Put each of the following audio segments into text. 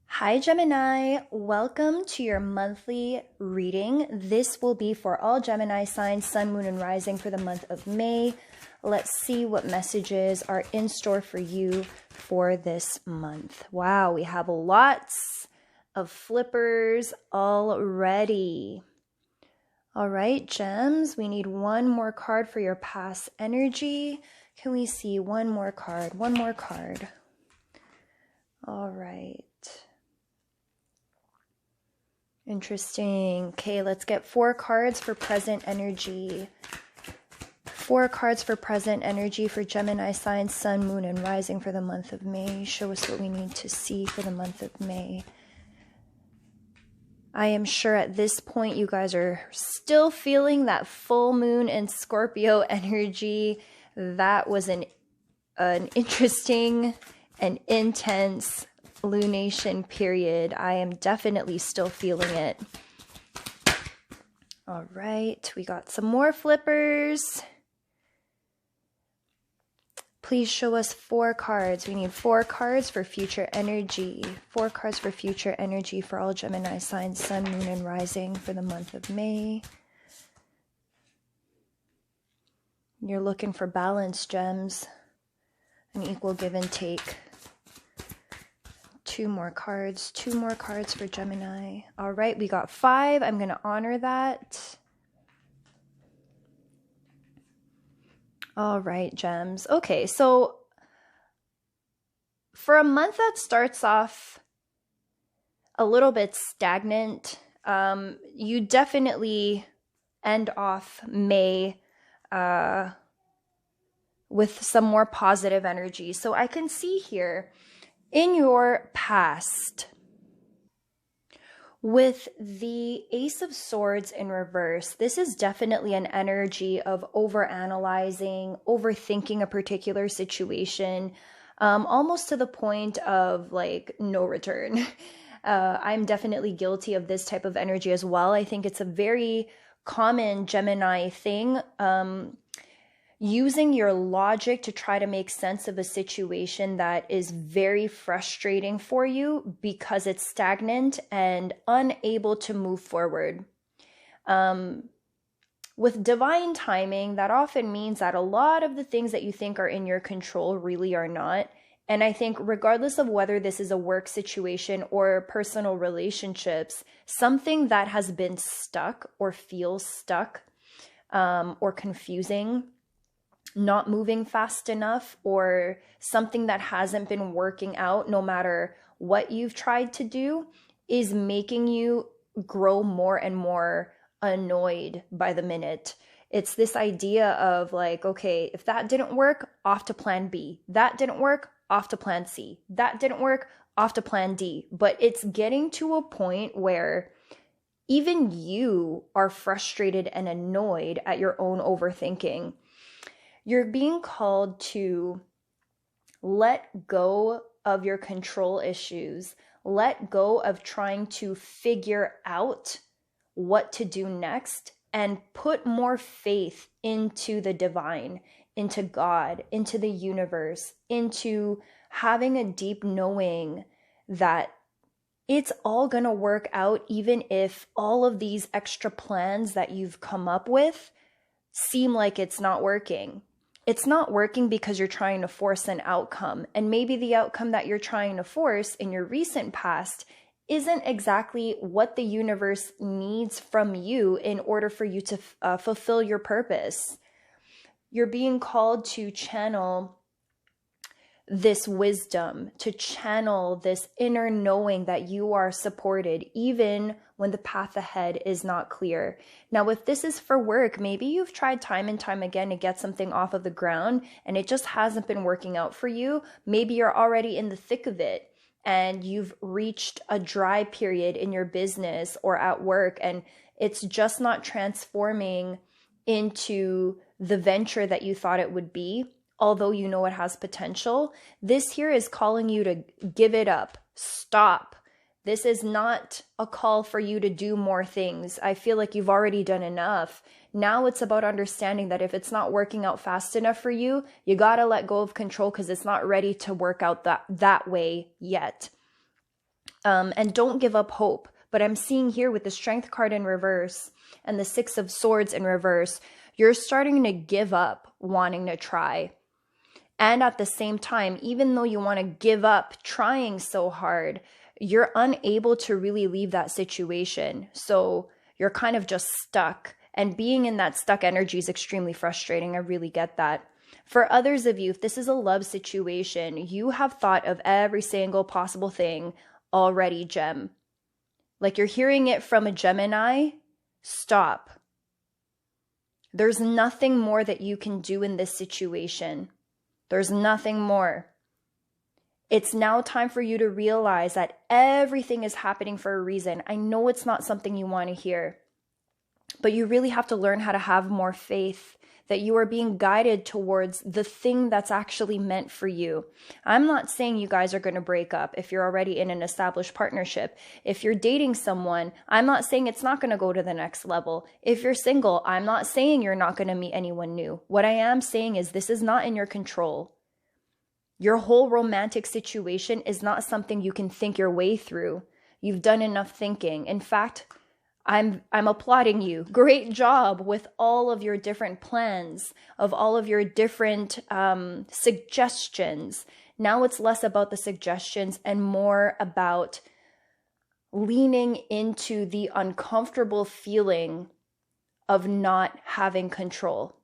Hi Gemini, welcome to your monthly reading. This will be for all Gemini signs, sun, moon, and rising for the month of May. Let's see what messages are in store for you for this month. Wow, we have lots of flippers already. All right, gems, we need one more card for your past energy. Can we see one more card? One more card. All right. Interesting. Okay, let's get 4 cards for present energy. 4 cards for present energy for Gemini signs, sun, moon, and rising for the month of May. Show us what we need to see for the month of May. I am sure at this point you guys are still feeling that full moon in Scorpio energy. That was an interesting and intense lunation period. I am definitely still feeling it. All right, we got some more flippers. Please show us 4 cards. We need 4 cards for future energy. 4 cards for future energy for all Gemini signs, sun, moon, and rising for the month of May. You're looking for balance, gems. An equal give and take. 2 more cards. 2 more cards for Gemini. All right, we got 5. I'm going to honor that. All right, gems. Okay, so for a month that starts off a little bit stagnant, you definitely end off May with some more positive energy. So I can see here in your past, with the Ace of Swords in reverse, this is definitely an energy of overanalyzing, overthinking a particular situation, almost to the point of like no return. I'm definitely guilty of this type of energy as well. I think it's a very common Gemini thing. Using your logic to try to make sense of a situation that is very frustrating for you because it's stagnant and unable to move forward. With divine timing, that often means that a lot of the things that you think are in your control really are not. And I think regardless of whether this is a work situation or personal relationships, something that has been stuck or feels stuck or confusing, not moving fast enough, or something that hasn't been working out no matter what you've tried to do, is making you grow more and more annoyed by the minute. It's this idea of like, okay, if that didn't work, off to plan B. That didn't work, off to plan C. That didn't work, off to plan D. But it's getting to a point where even you are frustrated and annoyed at your own overthinking. You're being called to let go of your control issues, let go of trying to figure out what to do next, and put more faith into the divine, into God, into the universe, into having a deep knowing that it's all going to work out, even if all of these extra plans that you've come up with seem like it's not working. It's not working because you're trying to force an outcome. And maybe the outcome that you're trying to force in your recent past isn't exactly what the universe needs from you in order for you to fulfill your purpose. You're being called to channel this wisdom, to channel this inner knowing that you are supported, even when the path ahead is not clear. Now, if this is for work, maybe you've tried time and time again to get something off of the ground and it just hasn't been working out for you. Maybe you're already in the thick of it and you've reached a dry period in your business or at work, and it's just not transforming into the venture that you thought it would be. Although you know it has potential, this here is calling you to give it up, stop, This is not a call for you to do more things. I feel like you've already done enough. Now it's about understanding that if it's not working out fast enough for you, you got to let go of control because it's not ready to work out that way yet. And don't give up hope. But I'm seeing here with the Strength card in reverse and the Six of Swords in reverse, you're starting to give up wanting to try. And at the same time, even though you want to give up trying so hard, you're unable to really leave that situation. So you're kind of just stuck. And being in that stuck energy is extremely frustrating. I really get that. For others of you, if this is a love situation, you have thought of every single possible thing already, Gem. Like you're hearing it from a Gemini. Stop. There's nothing more that you can do in this situation. There's nothing more. It's now time for you to realize that everything is happening for a reason. I know it's not something you want to hear, but you really have to learn how to have more faith that you are being guided towards the thing that's actually meant for you. I'm not saying you guys are going to break up if you're already in an established partnership. If you're dating someone, I'm not saying it's not going to go to the next level. If you're single, I'm not saying you're not going to meet anyone new. What I am saying is this is not in your control. Your whole romantic situation is not something you can think your way through. You've done enough thinking. In fact, I'm applauding you. Great job with all of your different plans, of all of your different suggestions. Now it's less about the suggestions and more about leaning into the uncomfortable feeling of not having control.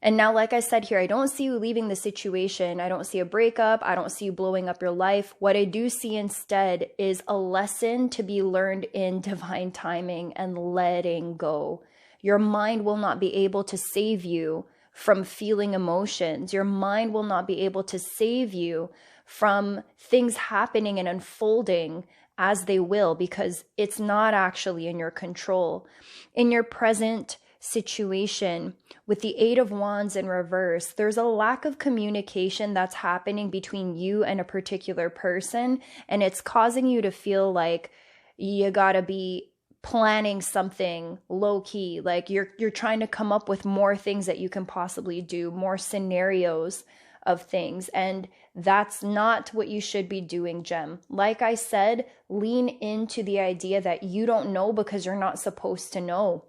And now, like I said here, I don't see you leaving the situation. I don't see a breakup. I don't see you blowing up your life. What I do see instead is a lesson to be learned in divine timing and letting go. Your mind will not be able to save you from feeling emotions. Your mind will not be able to save you from things happening and unfolding as they will, because it's not actually in your control. In your present situation with the Eight of Wands in reverse, there's a lack of communication that's happening between you and a particular person, and it's causing you to feel like you gotta be planning something low-key, like you're trying to come up with more things that you can possibly do, more scenarios of things, and that's not what you should be doing, Gem. Like I said, lean into the idea that you don't know because you're not supposed to know.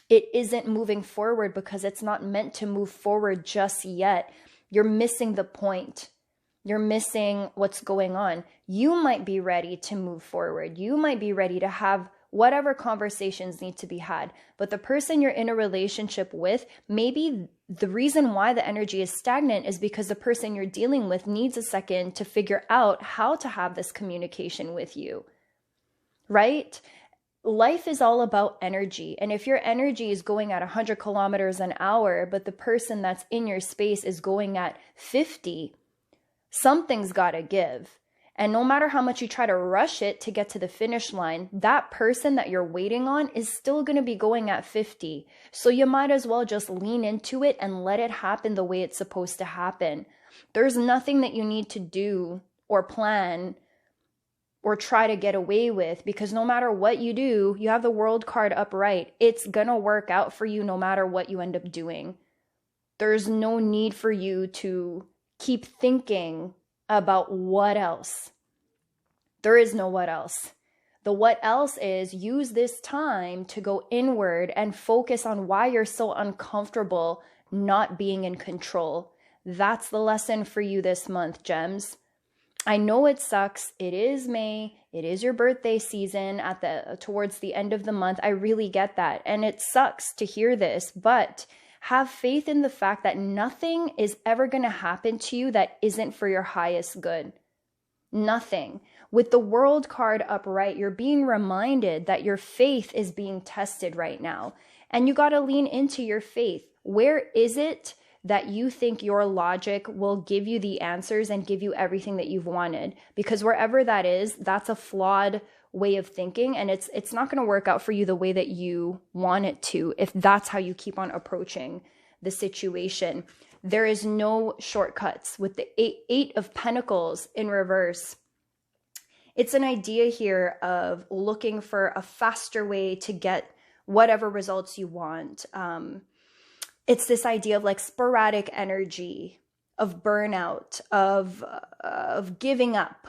It isn't moving forward because it's not meant to move forward just yet. You're missing the point. You're missing what's going on. You might be ready to move forward. You might be ready to have whatever conversations need to be had. But the person you're in a relationship with, maybe the reason why the energy is stagnant is because the person you're dealing with needs a second to figure out how to have this communication with you, right? Life is all about energy. And if your energy is going at 100 kilometers an hour, but the person that's in your space is going at 50, something's got to give. And no matter how much you try to rush it to get to the finish line, that person that you're waiting on is still going to be going at 50. So you might as well just lean into it and let it happen the way it's supposed to happen. There's nothing that you need to do or plan or try to get away with, because no matter what you do, you have the World card upright. It's gonna work out for you no matter what you end up doing. There's no need for you to keep thinking about what else. There is no what else. The what else is use this time to go inward and focus on why you're so uncomfortable not being in control. That's the lesson for you this month, Gems. I know it sucks. It is May. It is your birthday season towards the end of the month. I really get that. And it sucks to hear this, but have faith in the fact that nothing is ever going to happen to you that isn't for your highest good. Nothing. With the World card upright, you're being reminded that your faith is being tested right now. And you got to lean into your faith. Where is it that you think your logic will give you the answers and give you everything that you've wanted? Because wherever that is, that's a flawed way of thinking, and it's not going to work out for you the way that you want it to if that's how you keep on approaching the situation. There is no shortcuts. With the Eight of Pentacles in reverse, It's an idea here of looking for a faster way to get whatever results you want. It's this idea of like sporadic energy, of burnout, of giving up.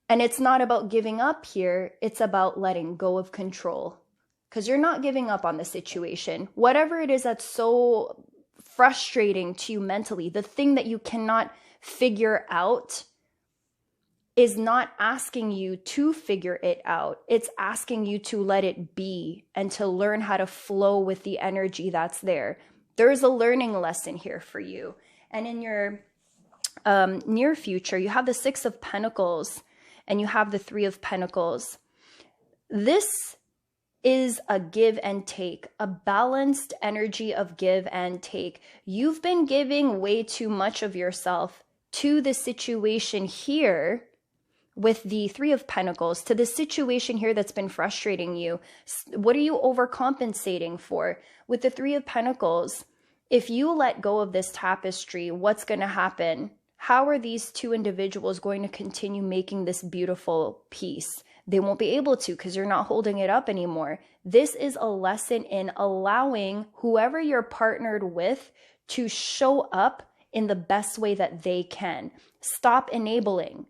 And it's not about giving up here. It's about letting go of control, because you're not giving up on the situation. Whatever it is that's so frustrating to you mentally, the thing that you cannot figure out is not asking you to figure it out. It's asking you to let it be and to learn how to flow with the energy that's there. There's a learning lesson here for you. And in your near future, you have the Six of Pentacles and you have the Three of Pentacles. This is a give and take, a balanced energy of give and take. You've been giving way too much of yourself to the situation here with the Three of Pentacles, to the situation here that's been frustrating you. What are you overcompensating for? With the Three of Pentacles, if you let go of this tapestry, what's going to happen? How are these two individuals going to continue making this beautiful piece? They won't be able to, because you're not holding it up anymore. This is a lesson in allowing whoever you're partnered with to show up in the best way that they can. Stop enabling.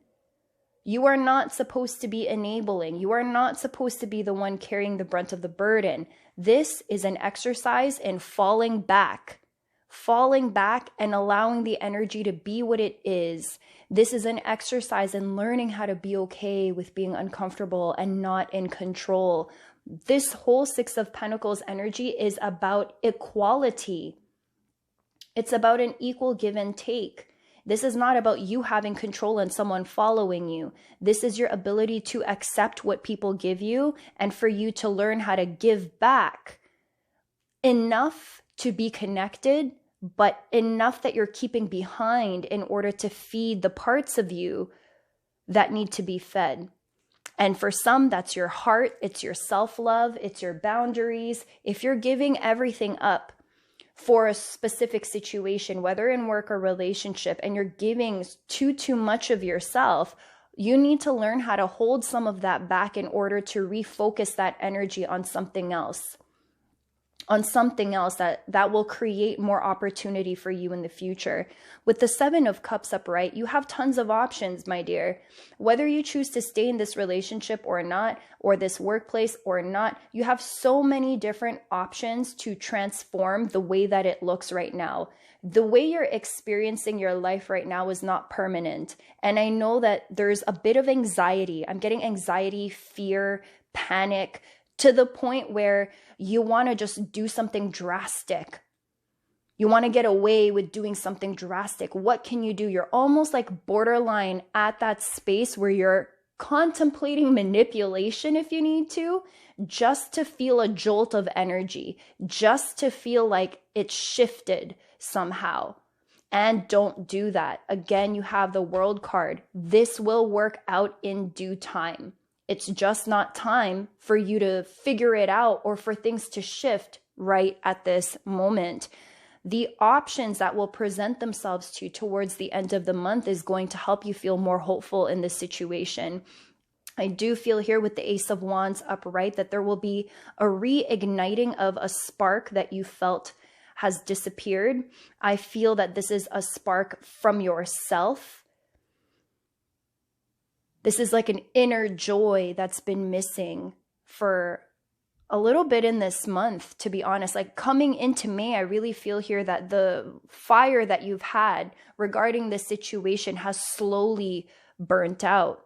You are not supposed to be enabling. You are not supposed to be the one carrying the brunt of the burden. This is an exercise in falling back and allowing the energy to be what it is. This is an exercise in learning how to be okay with being uncomfortable and not in control. This whole Six of Pentacles energy is about equality. It's about an equal give and take. This is not about you having control and someone following you. This is your ability to accept what people give you and for you to learn how to give back enough to be connected, but enough that you're keeping behind in order to feed the parts of you that need to be fed. And for some, that's your heart, it's your self-love, it's your boundaries. If you're giving everything up for a specific situation, whether in work or relationship, and you're giving too much of yourself, you need to learn how to hold some of that back in order to refocus that energy on something else. That will create more opportunity for you in the future. With the Seven of Cups upright, you have tons of options, my dear. Whether you choose to stay in this relationship or not, or this workplace or not, you have so many different options to transform the way that it looks right now. The way you're experiencing your life right now is not permanent. And I know that there's a bit of anxiety. I'm getting anxiety, fear, panic, to the point where you want to just do something drastic. You want to get away with doing something drastic. What can you do? You're almost like borderline at that space where you're contemplating manipulation if you need to, just to feel a jolt of energy, just to feel like it's shifted somehow. And don't do that. Again, you have the World card. This will work out in due time. It's just not time for you to figure it out or for things to shift right at this moment. The options that will present themselves to you towards the end of the month is going to help you feel more hopeful in this situation. I do feel here with the Ace of Wands upright that there will be a reigniting of a spark that you felt has disappeared. I feel that this is a spark from yourself. This is like an inner joy that's been missing for a little bit in this month, to be honest. Like coming into May, I really feel here that the fire that you've had regarding this situation has slowly burnt out.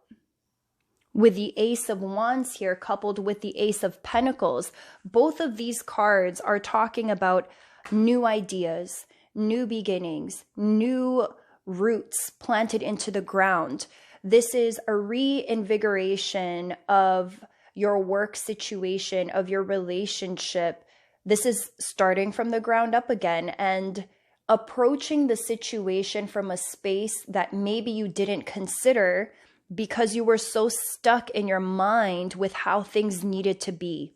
With the Ace of Wands here coupled with the Ace of Pentacles, both of these cards are talking about new ideas, new beginnings, new roots planted into the ground. This is a reinvigoration of your work situation, of your relationship. This is starting from the ground up again and approaching the situation from a space that maybe you didn't consider because you were so stuck in your mind with how things needed to be.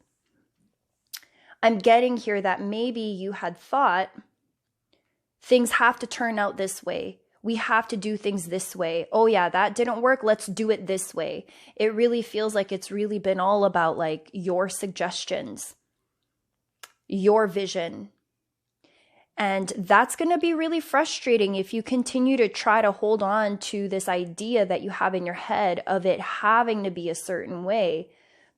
I'm getting here that maybe you had thought things have to turn out this way. we have to do things this way. Oh yeah, that didn't work. Let's do it this way. It really feels like it's really been all about like your suggestions, your vision. And that's going to be really frustrating if you continue to try to hold on to this idea that you have in your head of it having to be a certain way.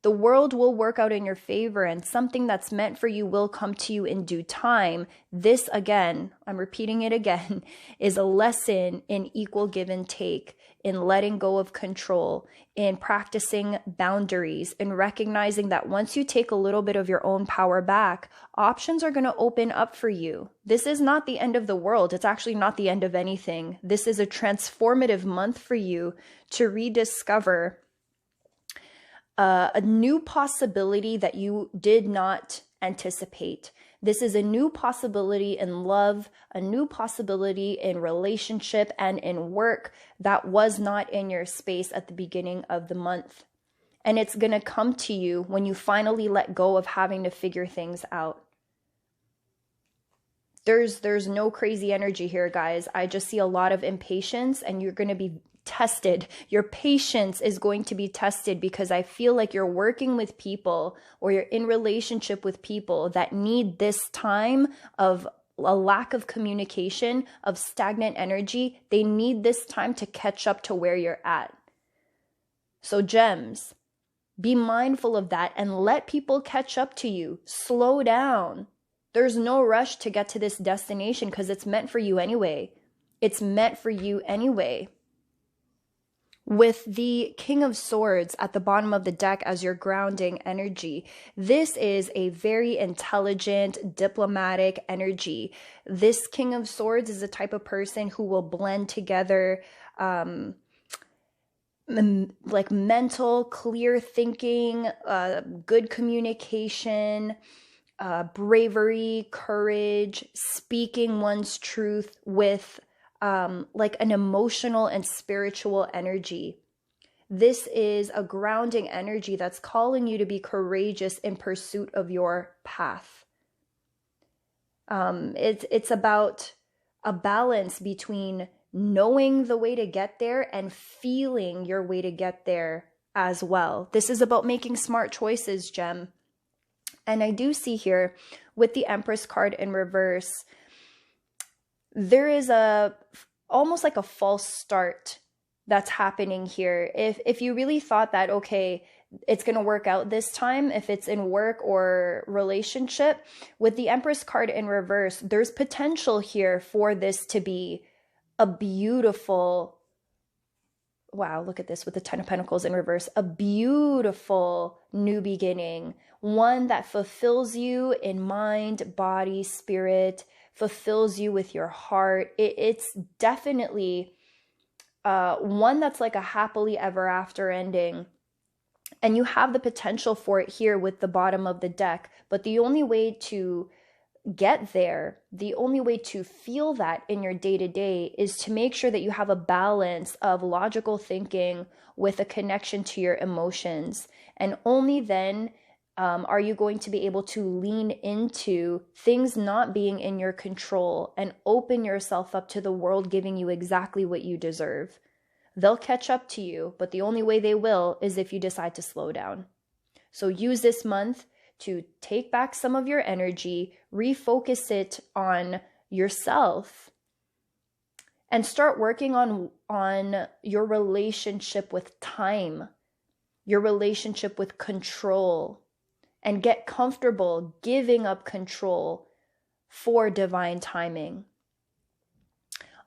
The world will work out in your favor, and something that's meant for you will come to you in due time. This, again, I'm repeating it again, is a lesson in equal give and take, in letting go of control, in practicing boundaries, in recognizing that once you take a little bit of your own power back, options are going to open up for you. This is not the end of the world. It's actually not the end of anything. This is a transformative month for you to rediscover a new possibility that you did not anticipate. This is a new possibility in love, a new possibility in relationship and in work that was not in your space at the beginning of the month. And it's going to come to you when you finally let go of having to figure things out. There's no crazy energy here, guys. I just see a lot of impatience, and you're going to be tested. Your patience is going to be tested because I feel like you're working with people or you're in relationship with people that need this time of a lack of communication, of stagnant energy. They need this time to catch up to where you're at. So gems, be mindful of that and let people catch up to you. Slow down. There's no rush to get to this destination because it's meant for you anyway. It's meant for you anyway. With the King of Swords at the bottom of the deck as your grounding energy, this is a very intelligent, diplomatic energy. This King of Swords is the type of person who will blend together like mental, clear thinking, good communication, bravery, courage, speaking one's truth with like an emotional and spiritual energy. This is a grounding energy that's calling you to be courageous in pursuit of your path. It's about a balance between knowing the way to get there and feeling your way to get there as well. This is about making smart choices, Gem. And I do see here with the Empress card in reverse, there is almost like a false start that's happening here. If you really thought that, okay, it's going to work out this time, if it's in work or relationship, with the Empress card in reverse, there's potential here for this to be a beautiful, wow, look at this with the Ten of Pentacles in reverse, a beautiful new beginning, one that fulfills you in mind, body, spirit, fulfills you with your heart. It's definitely one that's like a happily ever after ending. And you have the potential for it here with the bottom of the deck. But the only way to get there, the only way to feel that in your day-to-day is to make sure that you have a balance of logical thinking with a connection to your emotions. And only then are you going to be able to lean into things not being in your control and open yourself up to the world giving you exactly what you deserve. They'll catch up to you, but the only way they will is if you decide to slow down. So use this month to take back some of your energy, refocus it on yourself, and start working on your relationship with time, your relationship with control, and get comfortable giving up control for divine timing.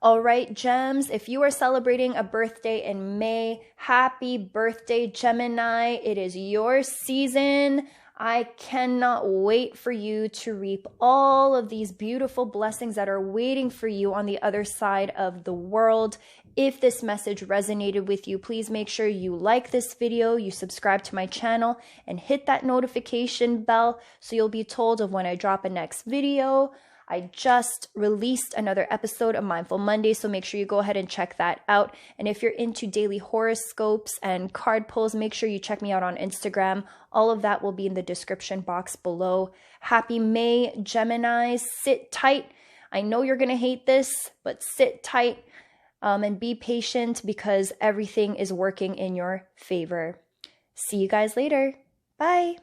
All right, gems, if you are celebrating a birthday in May, happy birthday, Gemini. It is your season. I cannot wait for you to reap all of these beautiful blessings that are waiting for you on the other side of the world. If this message resonated with you, please make sure you like this video, you subscribe to my channel, and hit that notification bell so you'll be told of when I drop a next video. I just released another episode of Mindful Monday, so make sure you go ahead and check that out. And if you're into daily horoscopes and card pulls, make sure you check me out on Instagram. All of that will be in the description box below. Happy May, Geminis. Sit tight. I know you're going to hate this, but sit tight. and be patient because everything is working in your favor. See you guys later. Bye.